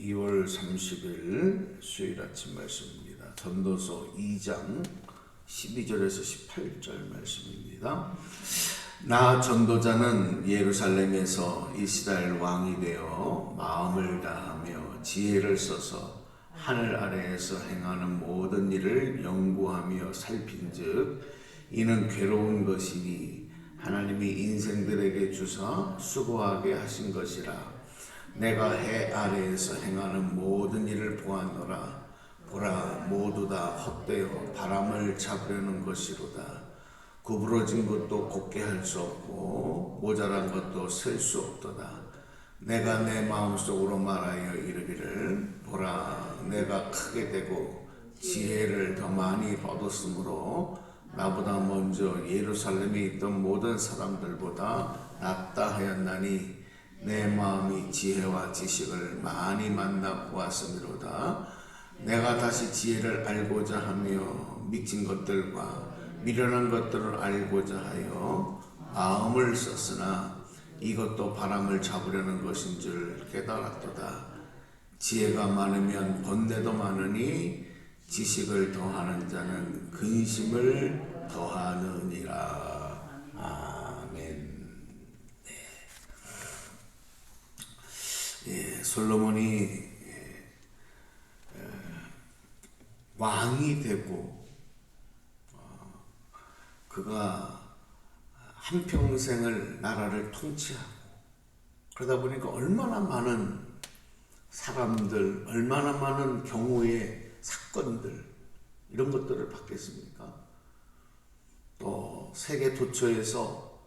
2월 30일 수요일 아침 말씀입니다. 전도서 2장 12절에서 18절 말씀입니다. 나 전도자는 예루살렘에서 이스라엘 왕이 되어 마음을 다하며 지혜를 써서 하늘 아래에서 행하는 모든 일을 연구하며 살핀즉 이는 괴로운 것이니 하나님이 인생들에게 주사 수고하게 하신 것이라. 내가 해 아래에서 행하는 모든 일을 보았노라. 보라, 모두 다 헛되어 바람을 잡으려는 것이로다. 구부러진 것도 곱게 할 수 없고 모자란 것도 셀 수 없도다. 내가 내 마음속으로 말하여 이르기를 보라, 내가 크게 되고 지혜를 더 많이 얻었으므로 나보다 먼저 예루살렘에 있던 모든 사람들보다 낫다 하였나니 내 마음이 지혜와 지식을 많이 만나 보았음이로다. 내가 다시 지혜를 알고자 하며 미친 것들과 미련한 것들을 알고자 하여 마음을 썼으나 이것도 바람을 잡으려는 것인 줄 깨달았도다. 지혜가 많으면 번뇌도 많으니 지식을 더하는 자는 근심을 더하느니라. 아멘. 솔로몬이 왕이 되고 그가 한평생을 나라를 통치하고 그러다 보니까 얼마나 많은 사람들, 얼마나 많은 경우의 사건들 이런 것들을 받겠습니까? 또 세계 도처에서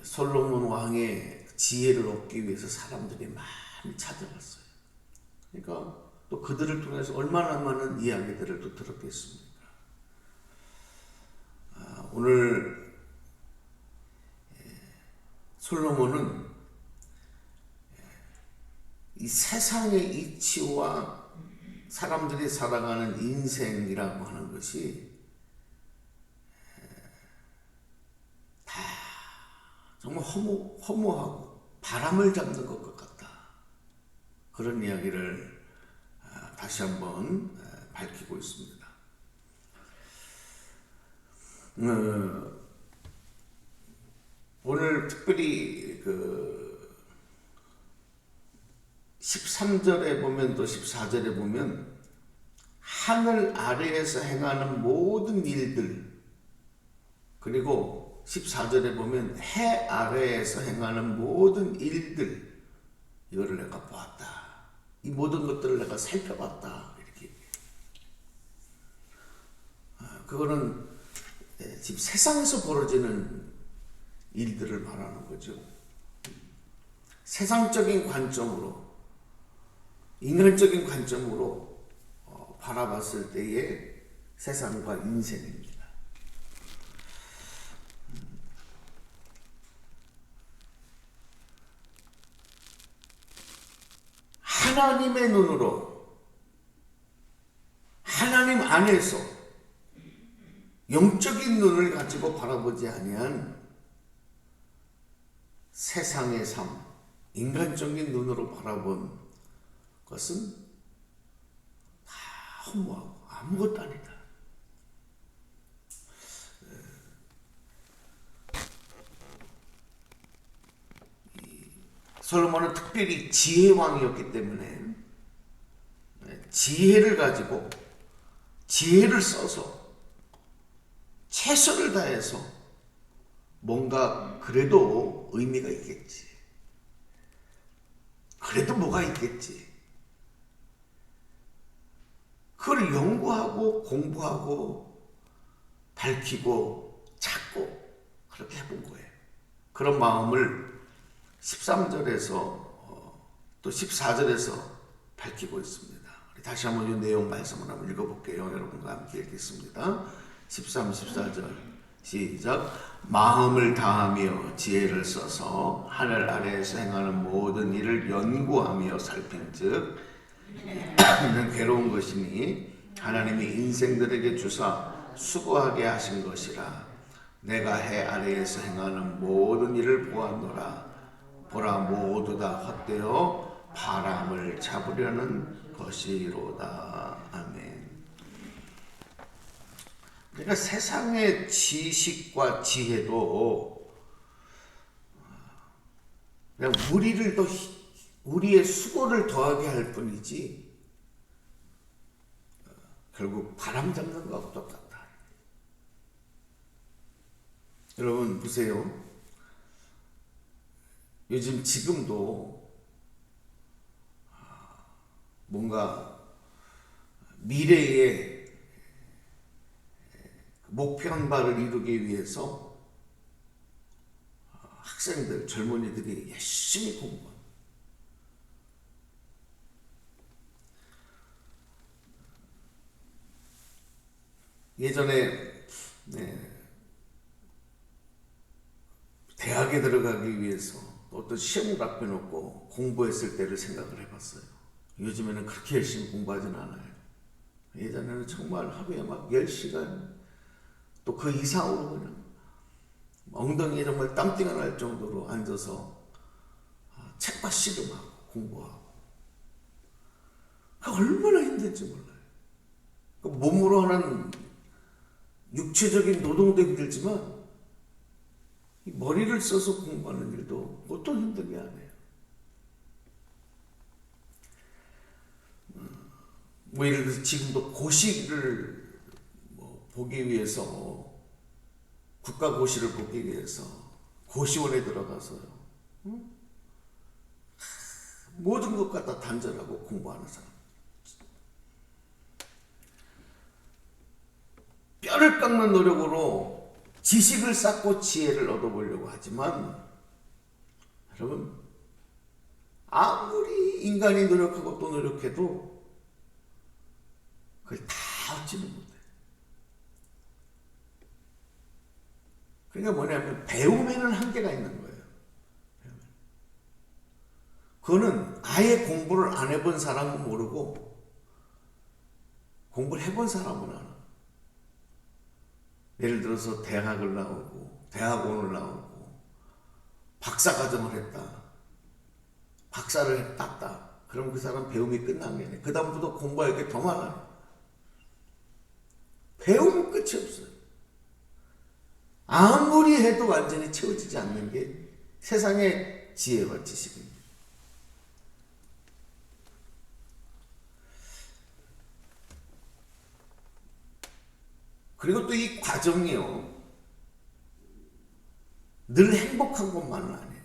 솔로몬 왕의 지혜를 얻기 위해서 사람들이 많이 찾아갔어요. 그러니까 또 그들을 통해서 얼마나 많은 이야기들을 또 들었겠습니까? 오늘 솔로몬은 이 세상의 이치와 사람들이 살아가는 인생이라고 하는 것이 다 정말 허무하고 바람을 잡는 것 같다. 그런 이야기를 다시 한번 밝히고 있습니다. 오늘 특별히 13절에 보면 또 14절에 보면 하늘 아래에서 행하는 모든 일들, 그리고 14절에 보면 해 아래에서 행하는 모든 일들, 이거를 내가 보았다. 이 모든 것들을 내가 살펴봤다. 이렇게. 그거는 지금 세상에서 벌어지는 일들을 말하는 거죠. 세상적인 관점으로, 인간적인 관점으로 바라봤을 때의 세상과 인생입니다. 하나님의 눈으로, 하나님 안에서 영적인 눈을 가지고 바라보지 아니한 세상의 삶, 인간적인 눈으로 바라본 것은 다 허무하고 아무것도 아니다. 솔로몬은 특별히 지혜왕이었기 때문에 지혜를 가지고 지혜를 써서 최선을 다해서 뭔가 그래도 의미가 있겠지. 그래도 뭐가 있겠지. 그걸 연구하고 공부하고 밝히고 찾고 그렇게 해본 거예요. 그런 마음을 13절에서 또 14절에서 밝히고 있습니다. 다시 한번 이 내용 말씀을 한번 읽어볼게요. 여러분과 함께 읽겠습니다. 13, 14절 시작. 마음을 다하며 지혜를 써서 하늘 아래에서 행하는 모든 일을 연구하며 살핀즉 이는 괴로운 것이니 하나님이 인생들에게 주사 수고하게 하신 것이라. 내가 해 아래에서 행하는 모든 일을 보았노라. 보라, 모두 다 헛되어 바람을 잡으려는 것이로다. 아멘. 그러니까 세상의 지식과 지혜도 그냥 우리의 수고를 더하게 할 뿐이지 결국 바람 잡는 거하고 똑같다. 여러분 보세요. 요즘 지금도 뭔가 미래의 목표한 바를 이루기 위해서 학생들, 젊은이들이 열심히 공부합니다. 예전에 대학에 들어가기 위해서 어떤 시험을 앞에 놓고 공부했을 때를 생각을 해봤어요. 요즘에는 그렇게 열심히 공부하진 않아요. 예전에는 정말 하루에 막 10시간 또 그 이상으로 그냥 엉덩이에 정말 땀띠가 날 정도로 앉아서 책과 씨름하고 공부하고 그 얼마나 힘든지 몰라요. 그 몸으로 하는 육체적인 노동도 힘들지만 머리를 써서 공부하는 일도 보통 힘들게 안 해요. 뭐 예를 들어서 지금도 고시를 보기 위해서 국가고시를 보기 위해서 고시원에 들어가서요. 모든 것 갖다 단절하고 공부하는 사람. 뼈를 깎는 노력으로 지식을 쌓고 지혜를 얻어보려고 하지만 여러분 아무리 인간이 노력하고 또 노력해도 그걸 다 얻지는 못해요. 그러니까 뭐냐면 배움에는 한계가 있는 거예요. 그거는 아예 공부를 안 해본 사람은 모르고 공부를 해본 사람은 알아. 예를 들어서 대학을 나오고 대학원을 나오고 박사과정을 했다. 박사를 땄다. 그럼 그 사람 배움이 끝난 게 아니에요. 그 다음부터 공부할 게 더 많아요. 배움은 끝이 없어요. 아무리 해도 완전히 채워지지 않는 게 세상의 지혜와 지식입니다. 그리고 또 이 과정이요. 늘 행복한 것만은 아니에요.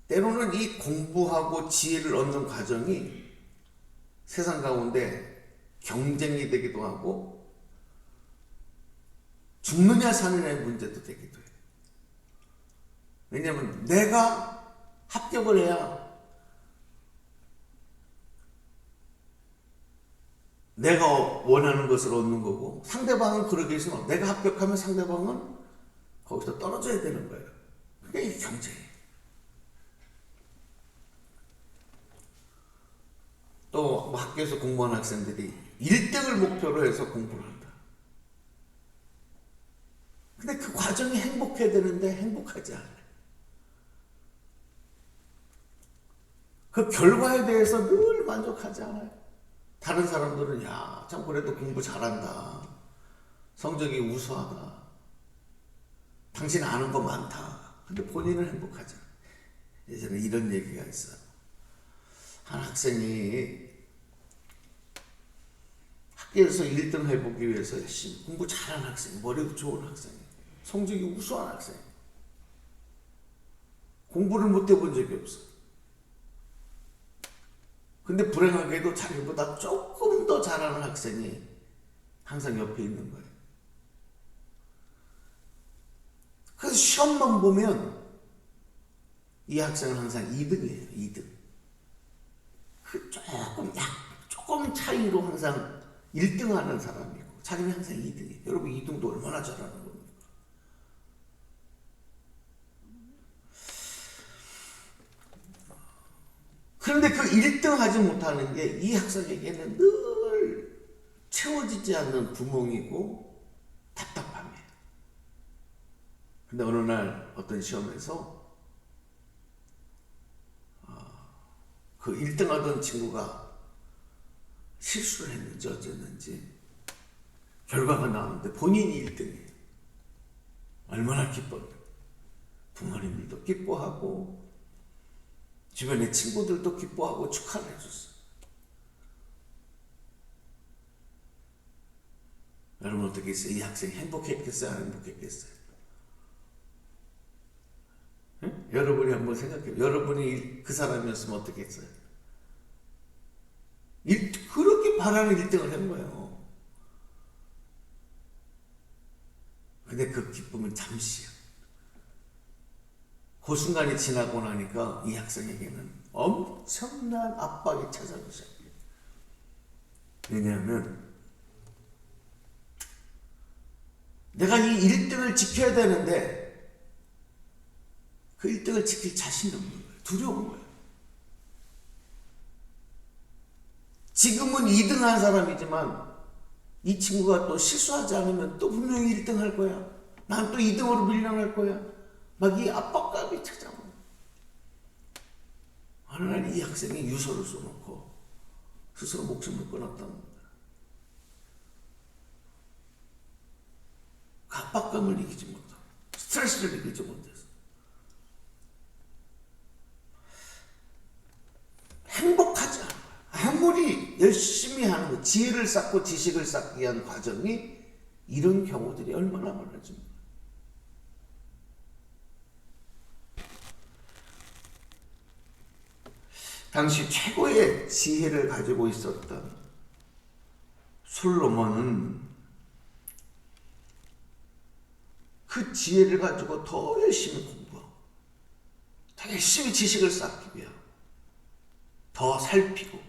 때로는 이 공부하고 지혜를 얻는 과정이 세상 가운데 경쟁이 되기도 하고 죽느냐 사느냐의 문제도 되기도 해요. 왜냐하면 내가 합격을 해야 내가 원하는 것을 얻는 거고 상대방은 그러기 위해서 내가 합격하면 상대방은 거기서 떨어져야 되는 거예요. 그게 이 경쟁이에요. 또 학교에서 공부하는 학생들이 1등을 목표로 해서 공부를 한다. 근데 그 과정이 행복해야 되는데 행복하지 않아요. 그 결과에 대해서 늘 만족하지 않아요. 다른 사람들은 야, 참 그래도 공부 잘한다. 성적이 우수하다. 당신 아는 거 많다. 근데 본인은 행복하지 않아요. 예전에 이런 얘기가 있어요. 한 학생이 학교에서 1등 해보기 위해서 열심히 공부 잘하는 학생, 머리도 좋은 학생, 성적이 우수한 학생. 공부를 못 해본 적이 없어. 근데 불행하게도 자기보다 조금 더 잘하는 학생이 항상 옆에 있는 거예요. 그래서 시험만 보면 이 학생은 항상 2등이에요. 2등. 그 조금 차이로 항상 1등 하는 사람이고 자기는 항상 2등이에요. 여러분 2등도 얼마나 잘하는 겁니까? 그런데 그 1등 하지 못하는 게 이 학생에게는 늘 채워지지 않는 구멍이고 답답함이에요. 근데 어느 날 어떤 시험에서 그 1등 하던 친구가 실수를 했는지 어쨌는지 결과가 나오는데 본인이 1등이에요. 얼마나 기뻤는데. 부모님들도 기뻐하고 주변의 친구들도 기뻐하고 축하를 해줬어요. 여러분 어떻게 했어요? 이 학생이 행복했겠어요? 안 행복했겠어요? 응? 여러분이 한번 생각해요. 여러분이 그 사람이었으면 어떻게 했어요? 그렇게 바라는 1등을 한 거예요. 근데 그 기쁨은 잠시야. 그 순간이 지나고 나니까 이 학생에게는 엄청난 압박이 찾아오기 시작해요. 왜냐하면 내가 이 1등을 지켜야 되는데 그 1등을 지킬 자신이 없는 거예요. 두려운 거예요. 지금은 2등 한 사람이지만 이 친구가 또 실수하지 않으면 또 분명히 1등 할 거야. 난 또 2등으로 밀려날 거야. 막 이 압박감이 찾아오는 거예요. 어느 날 이 학생이 유서를 써놓고 스스로 목숨을 끊었다는 거예요. 그 압박감을 이기지 못하고 스트레스를 이기지 못해서 행복하지 않아요. 아무리 열심히 하는 거, 지혜를 쌓고 지식을 쌓기 위한 과정이 이런 경우들이 얼마나 많아집니까? 당시 최고의 지혜를 가지고 있었던 솔로몬은 그 지혜를 가지고 더 열심히 공부하고 더 열심히 지식을 쌓기 위하여 더 살피고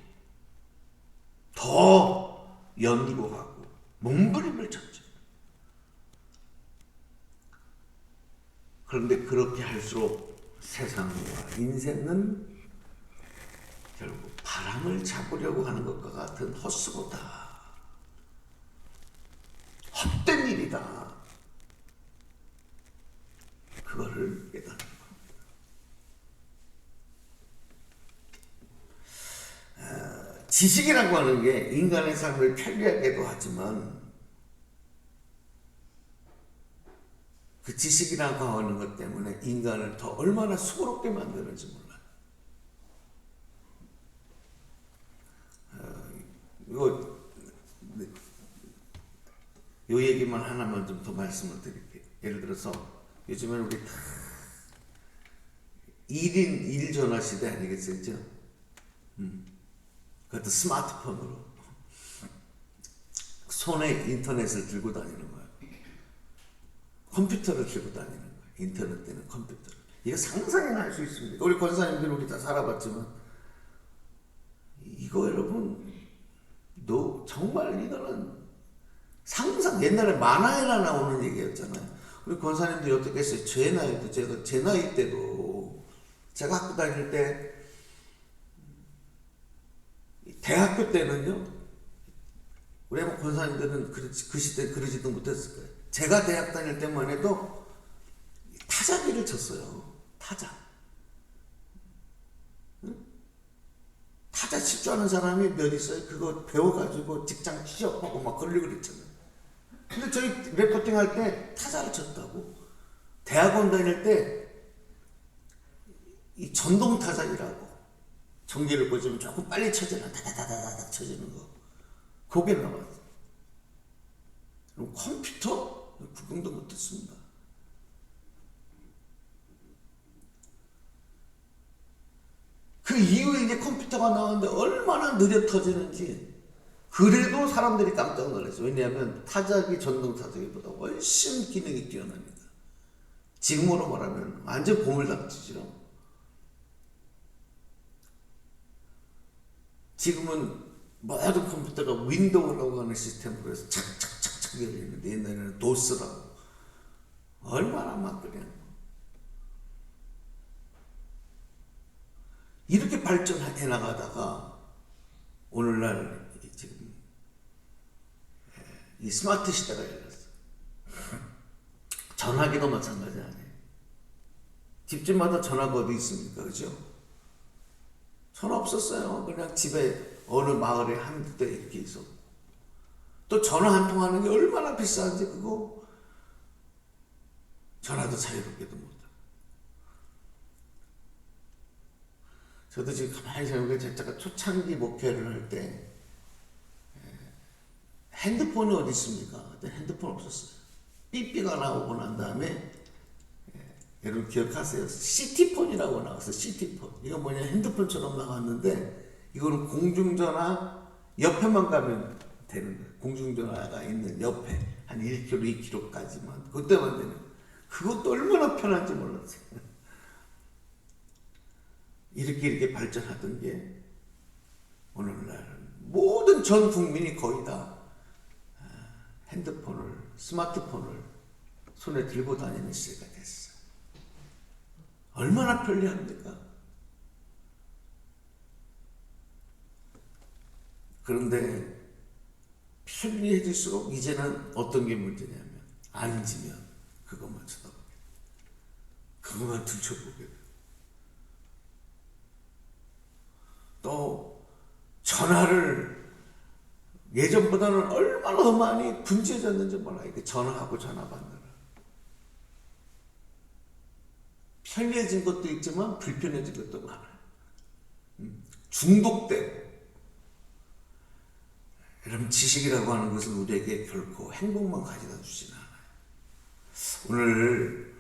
더 연구하고 몸부림을 쳤죠. 그런데 그렇게 할수록 세상과 인생은 결국 바람을 잡으려고 하는 것과 같은 헛수고다. 헛된 일이다. 그거를 깨닫는 겁니다. 지식이라고 하는 게 인간의 삶을 편리하게도 하지만 그 지식이라고 하는 것 때문에 인간을 더 얼마나 수고롭게 만드는지 몰라요. 요 얘기만 하나만 좀 더 말씀을 드릴게요. 예를 들어서 요즘에는 우리 다 1인 1전화 시대 아니겠어요? 그것도 스마트폰으로 손에 인터넷을 들고 다니는 거예요. 컴퓨터를 들고 다니는 거예요. 인터넷 때는 컴퓨터를. 이거 상상이나 할 수 있습니다. 우리 권사님들 우리 다 살아봤지만 이거 여러분 정말 이거는 상상, 옛날에 만화에나 나오는 얘기였잖아요. 우리 권사님들이 어떻게 했어요? 제 나이 때도 제가 학교 다닐 때 대학교 때는요, 우리 아마 권사님들은 그 시대 그러지도 못했을 거예요. 제가 대학 다닐 때만 해도 타자기를 쳤어요. 타자. 타자 칠 줄 아는 사람이 몇 있어요? 그거 배워가지고 직장 취업하고 막 그러려고 그랬잖아요. 근데 저희 레포팅 할 때 타자를 쳤다고. 대학원 다닐 때 이 전동 타자기라고. 전기를 꽂으면 조금 빨리 쳐지는, 다다다다닥 쳐지는 거. 그게 나왔어요. 그럼 컴퓨터? 구경도 못했습니다. 그 이후에 이제 컴퓨터가 나왔는데 얼마나 느려 터지는지 그래도 사람들이 깜짝 놀랐어요. 왜냐하면 타자기 전동 타자기보다 훨씬 기능이 뛰어납니다. 지금으로 말하면 완전 보물답지죠. 지금은 모든 컴퓨터가 윈도우라고 하는 시스템으로 해서 착착착착 열리는데 옛날에는 도스라고 얼마나 막 그냥 이렇게 발전해 나가다가 오늘날 지금 이 스마트 시대가 열렸어. 전화기도 마찬가지 아니에요. 집집마다 전화가 어디 있습니까? 그죠? 전화 없었어요. 그냥 집에 어느 마을에 한 대 이렇게 있었고. 또 전화 한 통 하는 게 얼마나 비싼지 그거 전화도 자유롭게도 못하고. 저도 지금 가만히 생각해보니까 제가 초창기 목회를 할 때 핸드폰이 어디 있습니까? 그때 핸드폰 없었어요. 삐삐가 나오고 난 다음에 여러분 기억하세요? 시티폰이라고 나왔어요. 시티폰. 이거 뭐냐, 핸드폰처럼 나왔는데 이거는 공중전화 옆에만 가면 되는 거예요. 공중전화가 있는 옆에 한 1km, 2km까지만 그때만 되는 거예요. 그것도 얼마나 편한지 몰랐어요. 이렇게 발전하던 게 오늘날 모든 전 국민이 거의 다 핸드폰을, 스마트폰을 손에 들고 다니는 시대가 됐어요. 얼마나 편리합니까? 그런데 편리해질수록 이제는 어떤 게 문제냐면 앉으면 그것만 쳐다보게 돼. 그것만 들춰보게 돼. 또 전화를 예전보다는 얼마나 더 많이 분주해졌는지 몰라요. 전화하고 전화 받느라. 편리해진 것도 있지만 불편해진 것도 많아요. 중독되고. 여러분, 지식이라고 하는 것은 우리에게 결코 행복만 가져다 주지는 않아요. 오늘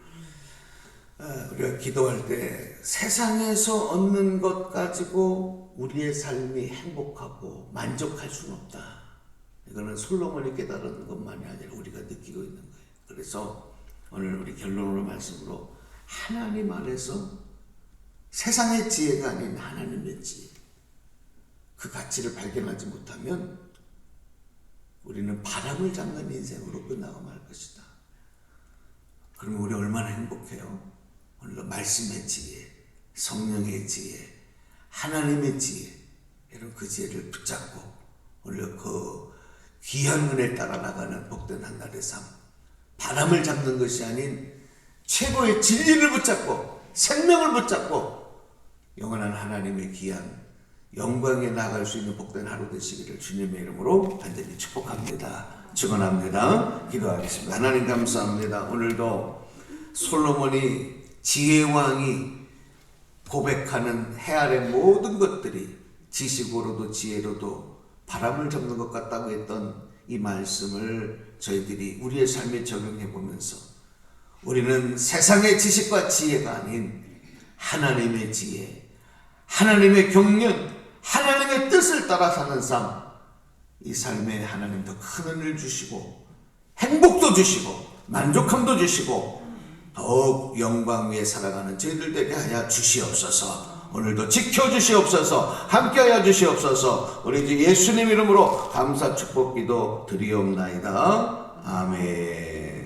우리가 기도할 때 세상에서 얻는 것 가지고 우리의 삶이 행복하고 만족할 수는 없다. 이거는 솔로몬이 깨달은 것만이 아니라 우리가 느끼고 있는 거예요. 그래서 오늘 우리 결론으로 말씀으로 하나님 안에서 세상의 지혜가 아닌 하나님의 지혜, 그 가치를 발견하지 못하면 우리는 바람을 잡는 인생으로 끝나고 말 것이다. 그러면 우리 얼마나 행복해요? 오늘도 말씀의 지혜, 성령의 지혜, 하나님의 지혜, 여러분 그 지혜를 붙잡고 오늘 그 귀한 은혜 따라 나가는 복된 한 날의 삶, 바람을 잡는 것이 아닌 최고의 진리를 붙잡고 생명을 붙잡고 영원한 하나님의 귀한 영광에 나갈 수 있는 복된 하루 되시기를 주님의 이름으로 간절히 축복합니다. 축원합니다. 기도하겠습니다. 하나님 감사합니다. 오늘도 솔로몬이 지혜왕이 고백하는 해 아래 모든 것들이 지식으로도 지혜로도 바람을 잡는 것 같다고 했던 이 말씀을 저희들이 우리의 삶에 적용해 보면서 우리는 세상의 지식과 지혜가 아닌 하나님의 지혜, 하나님의 경륜, 하나님의 뜻을 따라 사는 삶, 이 삶에 하나님 더 큰 은혜를 주시고 행복도 주시고 만족함도 주시고 더욱 영광 위에 살아가는 저희들 되게 하여 주시옵소서. 오늘도 지켜주시옵소서. 함께하여 주시옵소서. 우리 주 예수님 이름으로 감사 축복 기도 드리옵나이다. 아멘.